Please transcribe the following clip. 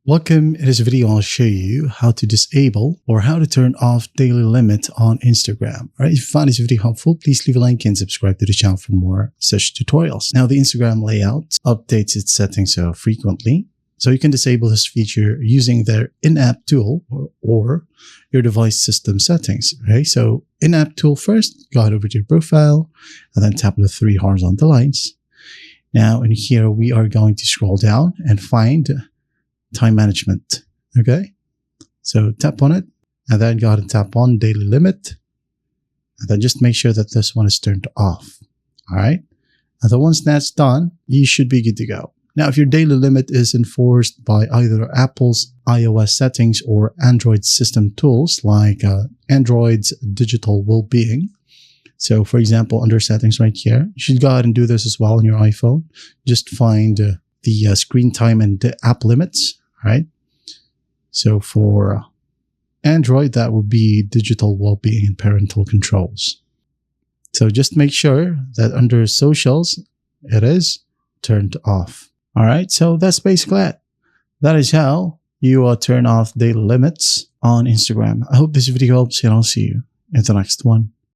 Welcome. In this video, I'll show you how to disable or how to turn off daily limit on Instagram. All right, if you find this video helpful, please leave a like and subscribe to the channel for more such tutorials. Now, the Instagram layout updates its settings so frequently. So you can disable this feature using their in-app tool or your device system settings. Okay, so in-app tool first, go ahead over to your profile and then tap the three horizontal lines. Now, in here, we are going to scroll down and find time management. Okay, so tap on it and then go ahead and tap on daily limit and then just make sure that this one is turned off. All right, and then once that's done, you should be good to go. Now, if your daily limit is enforced by either Apple's iOS settings or Android system tools like Android's digital well-being, so for example, under settings right here, you should go ahead and do this as well on your iPhone. Just find the screen time and the app limits. Right. So for Android, that would be digital well-being and parental controls. So just make sure that under socials, it is turned off. All right. So that's basically it. That is how you turn off daily limits on Instagram. I hope this video helps and I'll see you in the next one.